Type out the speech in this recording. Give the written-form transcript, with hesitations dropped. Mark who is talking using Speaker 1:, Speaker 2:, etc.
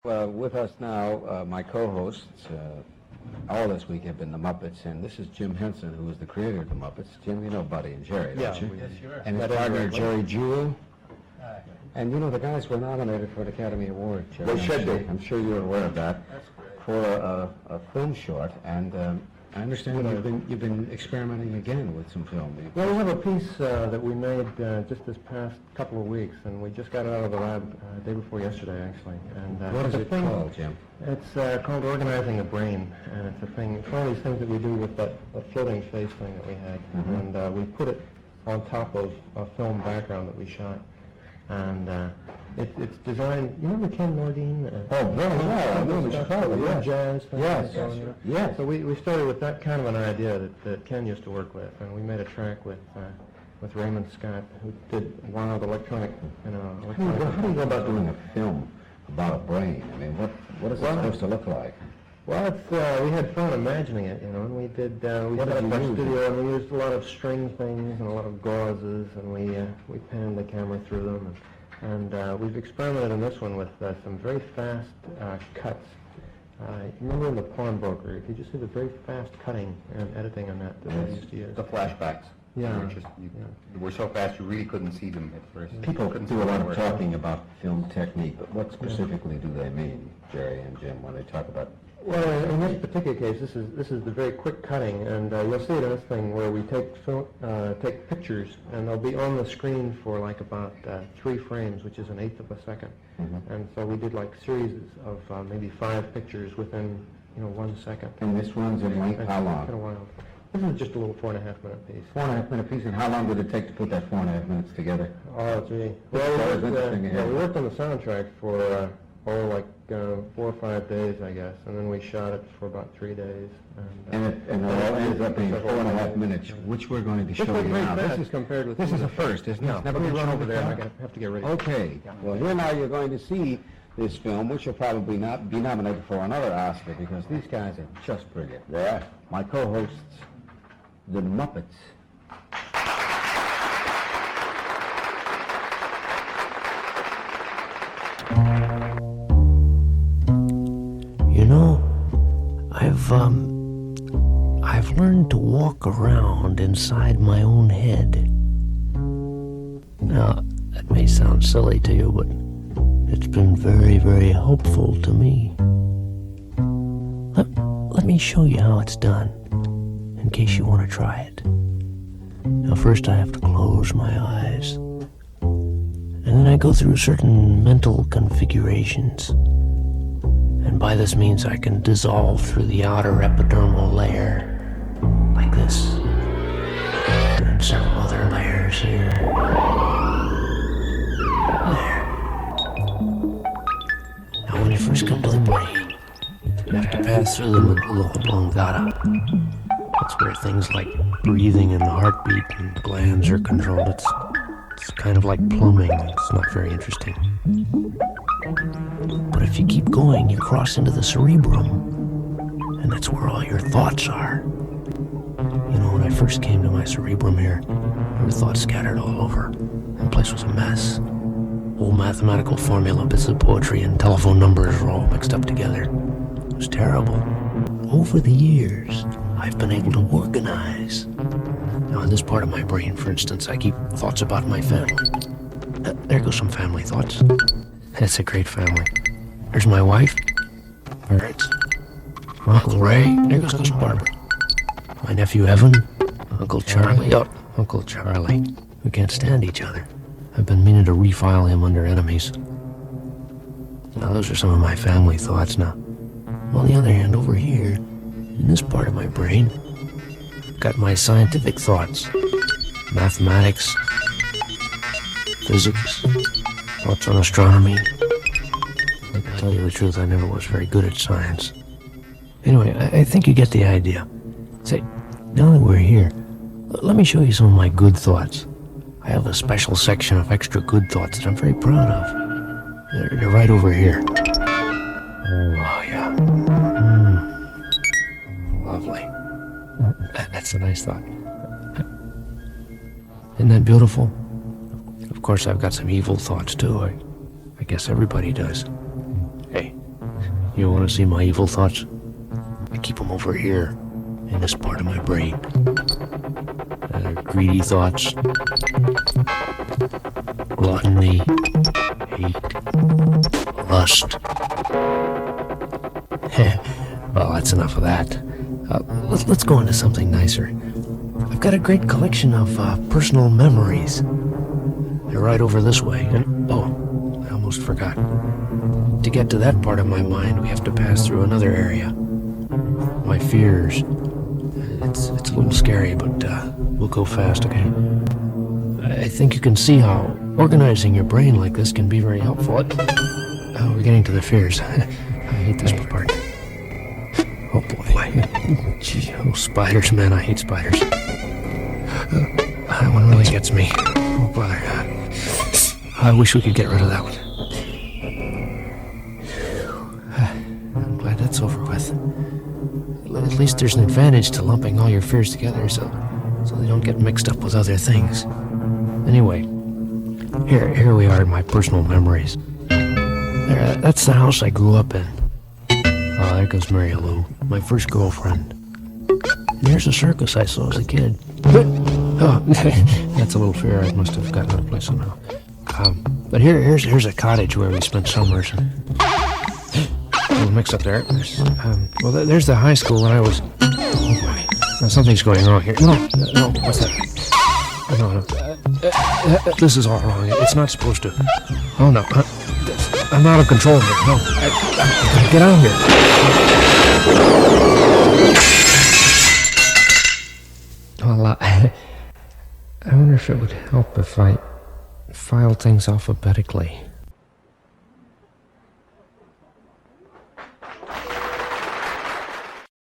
Speaker 1: With us now, my co-hosts, all this week have been the Muppets, and this is Jim Henson, who is the creator of the Muppets. Jim, you know Buddy and Jerry, don't you?
Speaker 2: Yes, sure.
Speaker 1: And his partner, Jerry Jewell.
Speaker 2: Hi.
Speaker 1: And you know, the guys were nominated for an Academy Award, Jerry.
Speaker 3: They should be.
Speaker 1: I'm sure you're aware of that.
Speaker 2: That's great.
Speaker 1: For a film short, and I understand you've been experimenting again with some film.
Speaker 3: Well, we have a piece that we made just this past couple of weeks, and we just got it out of the lab day before yesterday, actually. And
Speaker 1: What is it called, Jim?
Speaker 3: It's called Organizing a Brain, and it's a thing. It's one of these things that we do with that floating face thing that we had, and we put it on top of a film background that we shot. And it's designed. You remember Ken Nordine?
Speaker 1: Oh, very well. I know Chicago.
Speaker 3: Yes. Jazz thing.
Speaker 1: Yes. Yes.
Speaker 3: So we started with that kind of an idea that Ken used to work with, and we made a track with Raymond Scott, who did wild electronic,
Speaker 1: How do you go about doing a film about a brain? I mean, what is it supposed to look like?
Speaker 3: Well, we had fun imagining it, and we did. We set up our studio, and we used a lot of string things and a lot of gauzes, and we panned the camera through them, and we've experimented in this one with some very fast cuts. Remember in The Pawnbroker, did you see the very fast cutting and editing on that we used to use?
Speaker 2: The flashbacks.
Speaker 3: Yeah.
Speaker 2: They were so fast you really couldn't see them at first.
Speaker 1: People do a lot of talking about film technique, but what specifically do they mean, Jerry and Jim, when they talk about?
Speaker 3: Well, in this particular case, this is the very quick cutting, and you'll see it in this thing where we take pictures, and they'll be on the screen for like about 3 frames, which is an eighth of a second. And so we did like series of maybe 5 pictures within 1 second.
Speaker 1: And this runs in length how long?
Speaker 3: Kind of wild. This is just a little 4.5 minute piece.
Speaker 1: 4.5 minute piece, and how long did it take to put that 4.5 minutes together?
Speaker 3: Oh, gee.
Speaker 1: Well,
Speaker 3: we worked on the soundtrack for like 4 or 5 days, I guess, and then we shot it for about 3 days.
Speaker 1: And it all ends up being 4.5 minutes, which we're going to show you now.
Speaker 3: This is compared with.
Speaker 1: This is a first, isn't it?
Speaker 3: No,
Speaker 1: It's never
Speaker 3: let me
Speaker 1: been
Speaker 3: run
Speaker 1: shown
Speaker 3: over there. I
Speaker 1: before?
Speaker 3: have to get ready.
Speaker 1: Okay. Well, here now you're going to see this film, which will probably not be nominated for another Oscar because these guys are just brilliant. Yeah. My co-hosts, the Muppets.
Speaker 4: You know, I've learned to walk around inside my own head. Now, that may sound silly to you, but it's been very, very helpful to me. Let me show you how it's done, in case you want to try it. Now, first I have to close my eyes, and then I go through certain mental configurations. And by this means I can dissolve through the outer epidermal layer, like this, and several other layers here. There. Now when you first come to the brain, you have to pass through the medulla oblongata. That's where things like breathing and heartbeat and glands are controlled. It's kind of like plumbing. It's not very interesting. But if you keep going, you cross into the cerebrum, and that's where all your thoughts are. You know, when I first came to my cerebrum here, there were thoughts scattered all over. The place was a mess. Old mathematical formula, bits of poetry, and telephone numbers were all mixed up together. It was terrible. Over the years, I've been able to organize. Now, in this part of my brain, for instance, I keep thoughts about my family. There goes some family thoughts. That's a great family. There's my wife, parents, Uncle Ray, there goes Barbara. My nephew Evan, Uncle Charlie, Uncle Charlie. We can't stand each other. I've been meaning to refile him under enemies. Now those are some of my family thoughts now. On the other hand, over here, in this part of my brain, I've got my scientific thoughts. Mathematics, physics, thoughts on astronomy. To tell you the truth, I never was very good at science. Anyway, I think you get the idea. Say, now that we're here, let me show you some of my good thoughts. I have a special section of extra good thoughts that I'm very proud of. They're right over here. Oh, yeah. Lovely. That's a nice thought. Isn't that beautiful? Of course, I've got some evil thoughts, too. I guess everybody does. Hey, You want to see my evil thoughts? I keep them over here, in this part of my brain. Greedy thoughts, gluttony, hate, lust. Well, that's enough of that. Let's go into something nicer. I've got a great collection of personal memories. They're right over this way. And, oh, I almost forgot. To get to that part of my mind, we have to pass through another area. My fears. It's a little scary, but we'll go fast, okay? I think you can see how organizing your brain like this can be very helpful. We're getting to the fears. I hate this part. Oh boy. Gee, oh, spiders, man, I hate spiders. That one really gets me. Oh, bother. I wish we could get rid of that one. I'm glad that's over with. At least there's an advantage to lumping all your fears together so they don't get mixed up with other things. Anyway, here we are in my personal memories. That's the house I grew up in. Oh, there goes Mary Lou, my first girlfriend. And here's a circus I saw as a kid. Oh, that's a little fair. I must have gotten out of place somehow. But here's a cottage where we spent summers. A little mix up there. Well, there's the high school when I was... Oh, boy. Now, something's going wrong here. No, what's that? No. This is all wrong. It's not supposed to... Oh, no. I'm out of control here. No. I gotta get out of here. Well, I wonder if it would help if I filed things alphabetically.